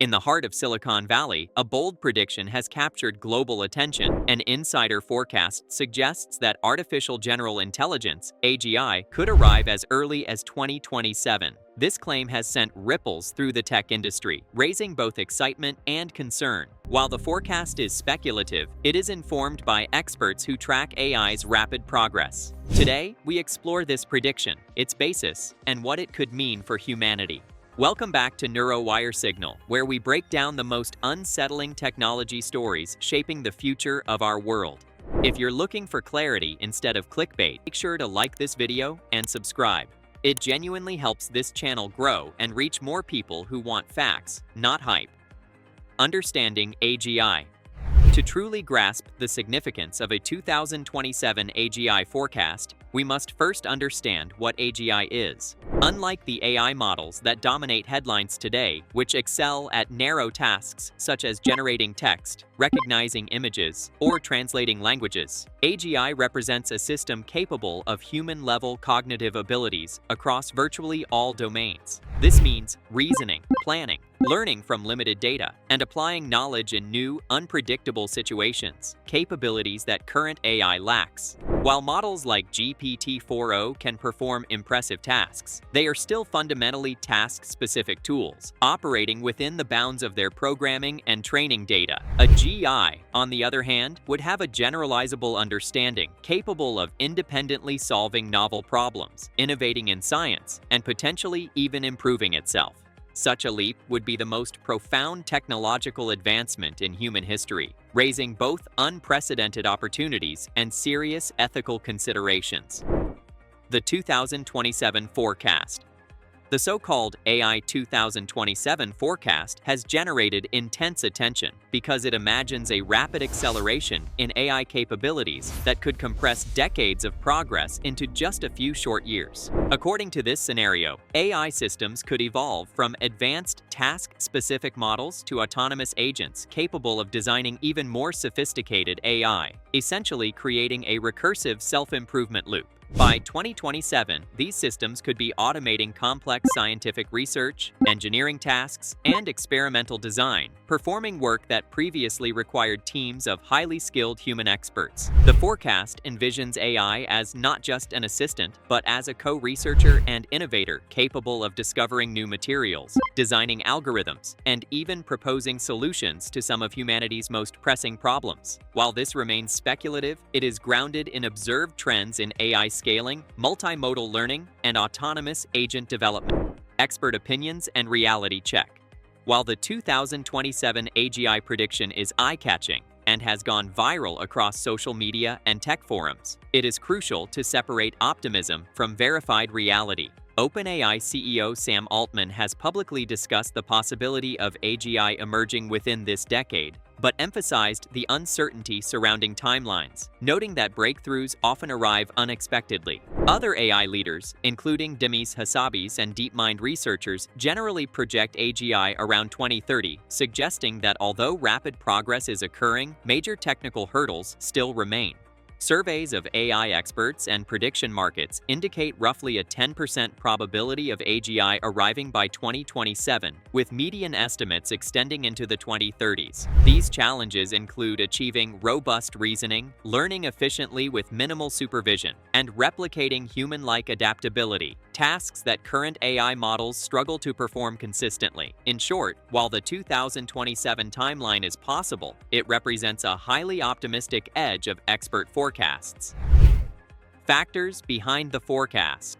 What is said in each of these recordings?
In the heart of Silicon Valley, a bold prediction has captured global attention. An insider forecast suggests that artificial general intelligence, AGI, could arrive as early as 2027. This claim has sent ripples through the tech industry, raising both excitement and concern. While the forecast is speculative, it is informed by experts who track AI's rapid progress. Today, we explore this prediction, its basis, and what it could mean for humanity. Welcome back to NeuroWire Signal, where we break down the most unsettling technology stories shaping the future of our world. If you're looking for clarity instead of clickbait, make sure to like this video and subscribe. It genuinely helps this channel grow and reach more people who want facts, not hype. Understanding AGI. To truly grasp the significance of a 2027 AGI forecast, we must first understand what AGI is. Unlike the AI models that dominate headlines today, which excel at narrow tasks such as generating text, recognizing images, or translating languages, AGI represents a system capable of human-level cognitive abilities across virtually all domains. This means reasoning, planning, learning from limited data, and applying knowledge in new, unpredictable situations, capabilities that current AI lacks. While models like GPT-4o can perform impressive tasks, they are still fundamentally task-specific tools, operating within the bounds of their programming and training data. A GI, on the other hand, would have a generalizable understanding, capable of independently solving novel problems, innovating in science, and potentially even improving itself. Such a leap would be the most profound technological advancement in human history, raising both unprecedented opportunities and serious ethical considerations. The 2027 forecast. The so-called AI 2027 forecast has generated intense attention because it imagines a rapid acceleration in AI capabilities that could compress decades of progress into just a few short years. According to this scenario, AI systems could evolve from advanced task-specific models to autonomous agents capable of designing even more sophisticated AI, essentially creating a recursive self-improvement loop. By 2027, these systems could be automating complex scientific research, engineering tasks, and experimental design, performing work that previously required teams of highly skilled human experts. The forecast envisions AI as not just an assistant, but as a co-researcher and innovator capable of discovering new materials, designing algorithms, and even proposing solutions to some of humanity's most pressing problems. While this remains speculative, it is grounded in observed trends in AI scaling, multimodal learning, and autonomous agent development. Expert opinions and reality check. While the 2027 AGI prediction is eye-catching and has gone viral across social media and tech forums, it is crucial to separate optimism from verified reality. OpenAI CEO Sam Altman has publicly discussed the possibility of AGI emerging within this decade, but emphasized the uncertainty surrounding timelines, noting that breakthroughs often arrive unexpectedly. Other AI leaders, including Demis Hassabis and DeepMind researchers, generally project AGI around 2030, suggesting that although rapid progress is occurring, major technical hurdles still remain. Surveys of AI experts and prediction markets indicate roughly a 10% probability of AGI arriving by 2027, with median estimates extending into the 2030s. These challenges include achieving robust reasoning, learning efficiently with minimal supervision, and replicating human-like adaptability, tasks that current AI models struggle to perform consistently. In short, while the 2027 timeline is possible, it represents a highly optimistic edge of expert forecasts. Factors behind the forecast.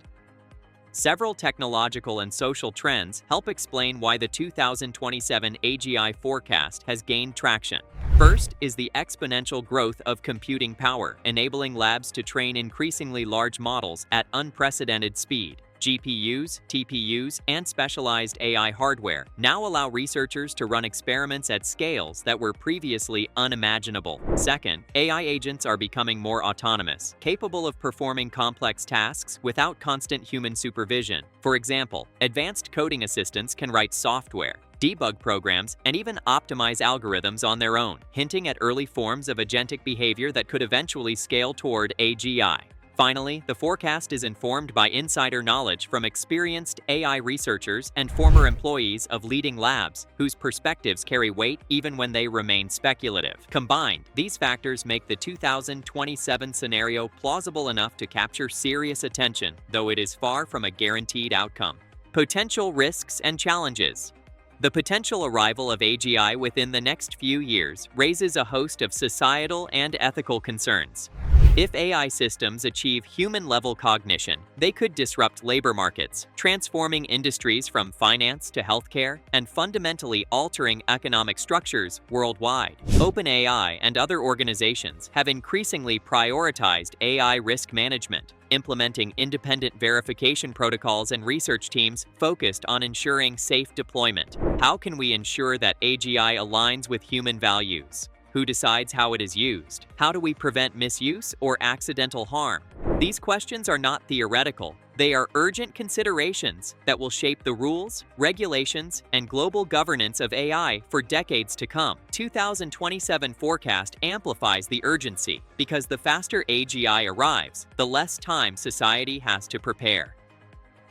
Several technological and social trends help explain why the 2027 AGI forecast has gained traction. First is the exponential growth of computing power, enabling labs to train increasingly large models at unprecedented speed. GPUs, TPUs, and specialized AI hardware now allow researchers to run experiments at scales that were previously unimaginable. Second, AI agents are becoming more autonomous, capable of performing complex tasks without constant human supervision. For example, advanced coding assistants can write software, debug programs, and even optimize algorithms on their own, hinting at early forms of agentic behavior that could eventually scale toward AGI. Finally, the forecast is informed by insider knowledge from experienced AI researchers and former employees of leading labs, whose perspectives carry weight even when they remain speculative. Combined, these factors make the 2027 scenario plausible enough to capture serious attention, though it is far from a guaranteed outcome. Potential risks and challenges. The potential arrival of AGI within the next few years raises a host of societal and ethical concerns. If AI systems achieve human-level cognition, they could disrupt labor markets, transforming industries from finance to healthcare and fundamentally altering economic structures worldwide. OpenAI and other organizations have increasingly prioritized AI risk management, implementing independent verification protocols and research teams focused on ensuring safe deployment. How can we ensure that AGI aligns with human values? Who decides how it is used? How do we prevent misuse or accidental harm? These questions are not theoretical. They are urgent considerations that will shape the rules, regulations, and global governance of AI for decades to come. 2027 forecast amplifies the urgency because the faster AGI arrives, the less time society has to prepare.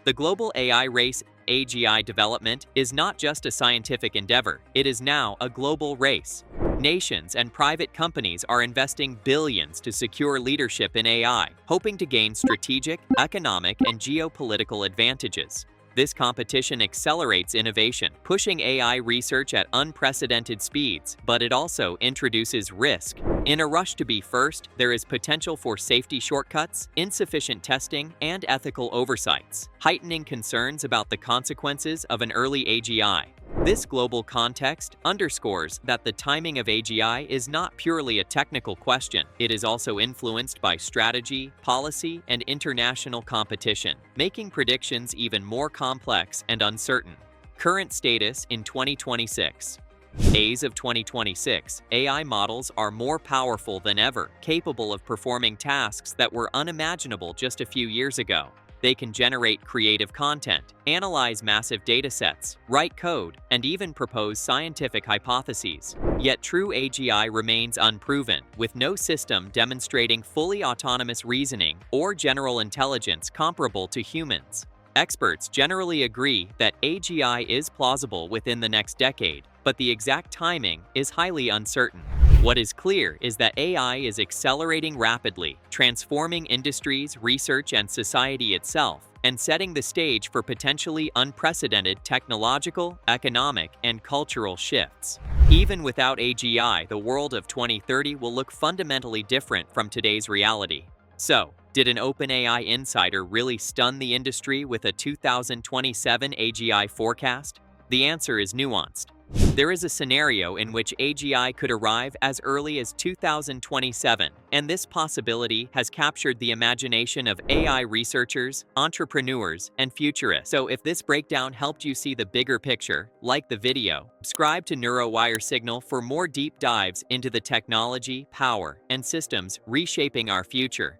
The global AI race AGI development is not just a scientific endeavor, it is now a global race. Nations and private companies are investing billions to secure leadership in AI, hoping to gain strategic, economic, and geopolitical advantages. This competition accelerates innovation, pushing AI research at unprecedented speeds, but it also introduces risk. In a rush to be first, there is potential for safety shortcuts, insufficient testing, and ethical oversights, heightening concerns about the consequences of an early AGI. This global context underscores that the timing of AGI is not purely a technical question. It is also influenced by strategy, policy, and international competition, making predictions even more complex and uncertain. Current status in 2026. As of 2026, AI models are more powerful than ever, capable of performing tasks that were unimaginable just a few years ago. They can generate creative content, analyze massive datasets, write code, and even propose scientific hypotheses. Yet true AGI remains unproven, with no system demonstrating fully autonomous reasoning or general intelligence comparable to humans. Experts generally agree that AGI is plausible within the next decade, but the exact timing is highly uncertain. What is clear is that AI is accelerating rapidly, transforming industries, research, and society itself, and setting the stage for potentially unprecedented technological, economic, and cultural shifts. Even without AGI, the world of 2030 will look fundamentally different from today's reality. So, did an OpenAI insider really stun the industry with a 2027 AGI forecast? The answer is nuanced. There is a scenario in which AGI could arrive as early as 2027, and this possibility has captured the imagination of AI researchers, entrepreneurs, and futurists. So if this breakdown helped you see the bigger picture, like the video. Subscribe to NeuroWire Signal for more deep dives into the technology, power, and systems reshaping our future.